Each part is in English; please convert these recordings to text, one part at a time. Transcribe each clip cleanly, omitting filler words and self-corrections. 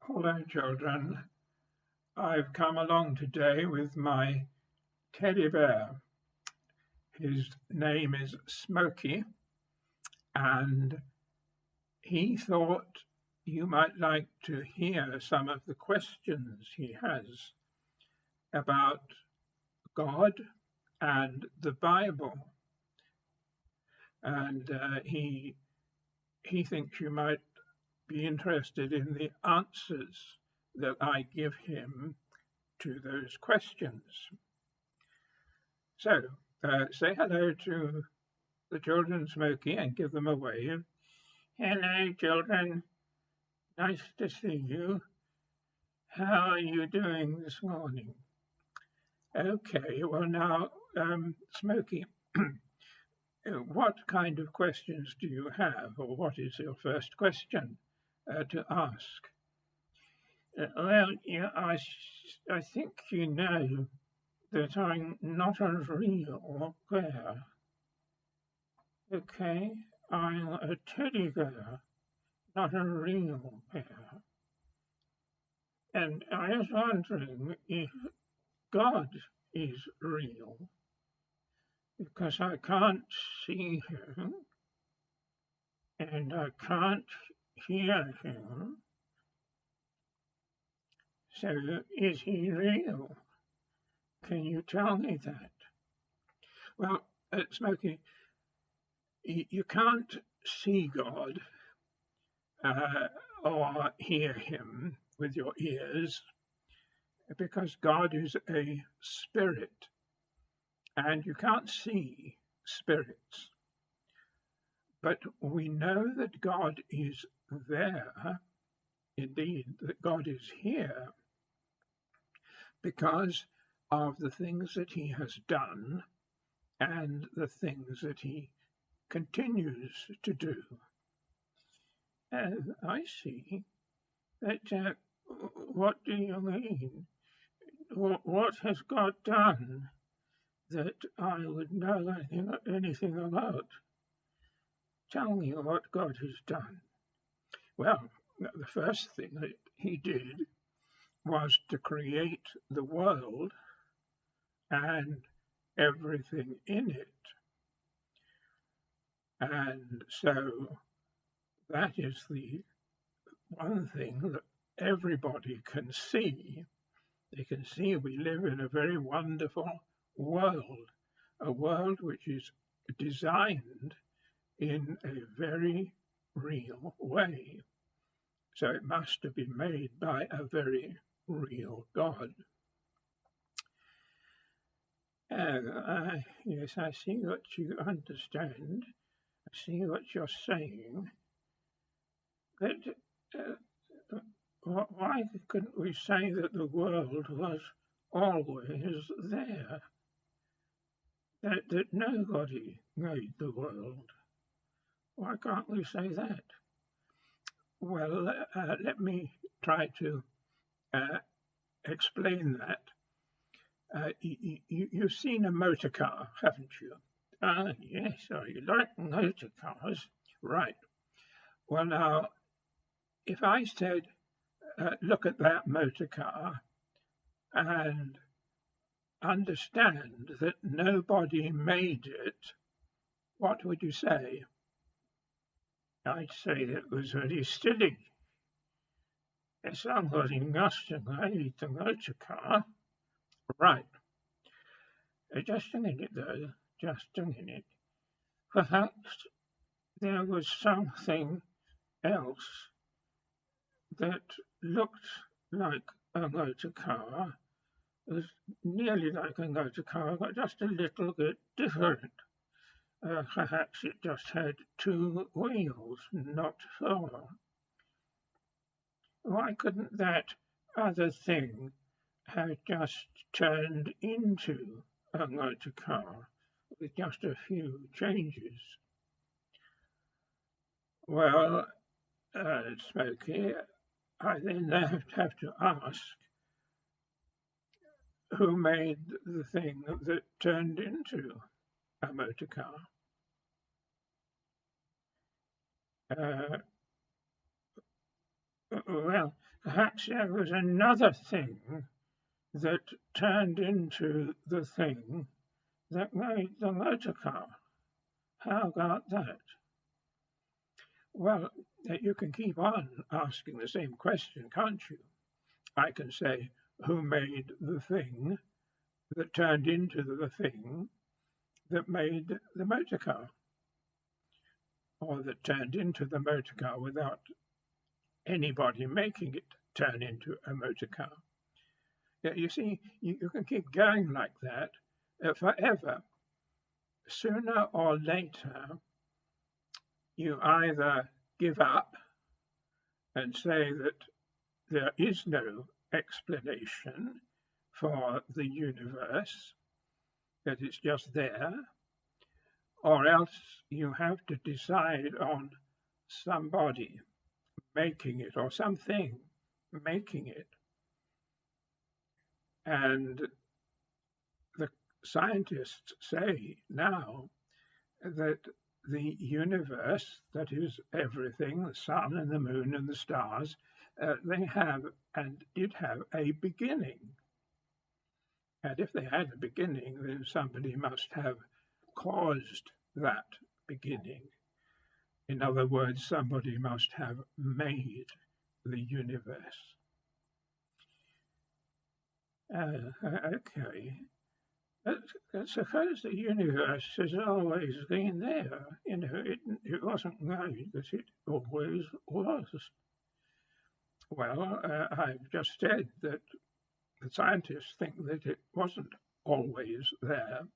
Hello, children. I've come along today with my teddy bear. His name is Smokey, and he thought you might like to hear some of the questions he has about God and the Bible. And he thinks you might be interested in the answers that I give him to those questions. So, say hello to the children, Smokey, and give them a wave. Hello, children. Nice to see you. How are you doing this morning? Okay, well now, Smokey, what kind of questions do you have, or what is your first question to ask? I think you know that I'm not a real bear. Okay, I'm a teddy bear, not a real bear. And I was wondering if God is real, because I can't see him and I can't hear him. So is he real? Can you tell me that? Well, Smokey, you can't see God or hear him with your ears because God is a spirit and you can't see spirits. But we know that God is there, indeed, that God is here because of the things that he has done and the things that he continues to do. I see. That, what do you mean? What has God done that I would know anything about? Tell me what God has done. Well, the first thing that he did was to create the world and everything in it. And so that is the one thing that everybody can see. They can see we live in a very wonderful world, a world which is designed in a very real way. So it must have been made by a very real God. Yes, I see what you understand. I see what you're saying. But why couldn't we say that the world was always there? That nobody made the world? Why can't we say that? Well, let me try to explain that. You've seen a motor car, haven't you? Yes, you like motor cars. Right. Well, now, if I said, look at that motor car and understand that nobody made it, what would you say? I'd say that it was very silly. Somebody must have made the motor car. Right. Just a minute, though. Just a minute. Perhaps there was something else that looked like a motor car, was nearly like a motor car, but just a little bit different. Perhaps it just had two wheels, not four. Why couldn't that other thing have just turned into a motor car with just a few changes? Well, Smokey, I then have to ask, who made the thing that turned into a motor car? Well, perhaps there was another thing that turned into the thing that made the motor car. How about that? Well, you can keep on asking the same question, can't you? I can say, who made the thing that turned into the thing that made the motor car? Or that turned into the motor car without anybody making it turn into a motor car. You see, you can keep going like that forever. Sooner or later, you either give up and say that there is no explanation for the universe, that it's just there, or else you have to decide on somebody making it or something making it. And the scientists say now that the universe, that is everything, the sun and the moon and the stars, they have and did have a beginning. And if they had a beginning, then somebody must have caused that beginning. In other words, somebody must have made the universe. Okay. Suppose the universe has always been there. It wasn't made, but it always was. Well, I've just said that the scientists think that it wasn't always there.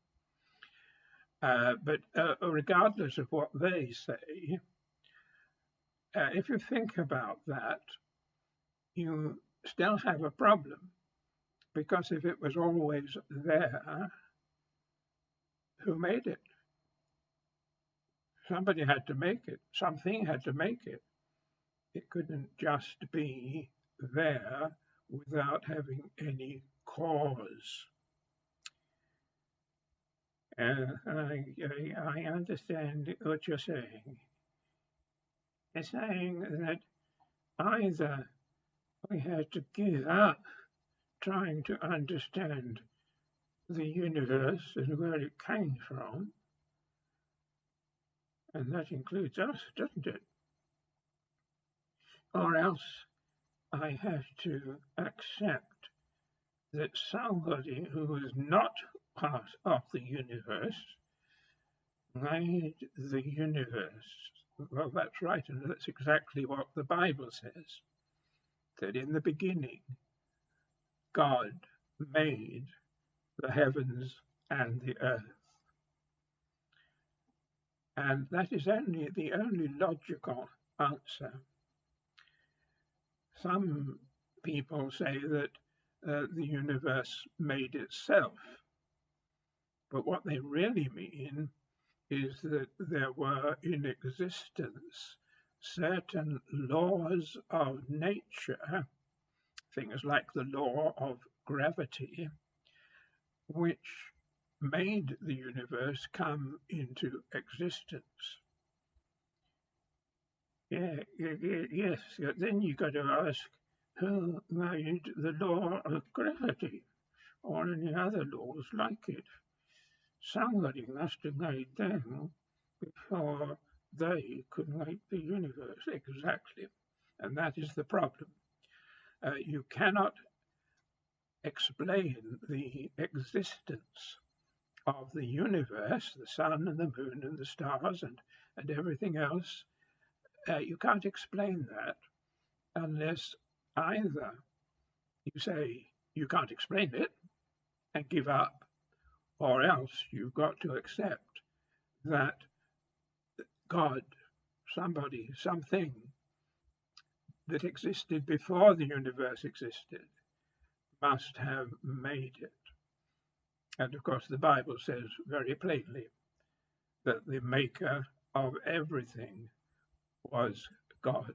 But regardless of what they say, if you think about that, you still have a problem. Because if it was always there, who made it? Somebody had to make it. Something had to make it. It couldn't just be there without having any cause. I understand what you're saying. You're saying that either we had to give up trying to understand the universe and where it came from, and that includes us, doesn't it? Or else I have to accept that somebody who is not part of the universe made the universe. Well, that's right, and that's exactly what the Bible says, that in the beginning God made the heavens and the earth. And that is the only logical answer. Some people say that the universe made itself, but what they really mean is that there were in existence certain laws of nature, things like the law of gravity, which made the universe come into existence. Yes, then you got to ask, who made the law of gravity or any other laws like it? Somebody must have made them before they could make the universe. Exactly. And that is the problem. You cannot explain the existence of the universe, the sun and the moon and the stars and everything else. You can't explain that unless either you say you can't explain it and give up, or else you've got to accept that God, somebody, something that existed before the universe existed must have made it. And of course, the Bible says very plainly that the maker of everything was God.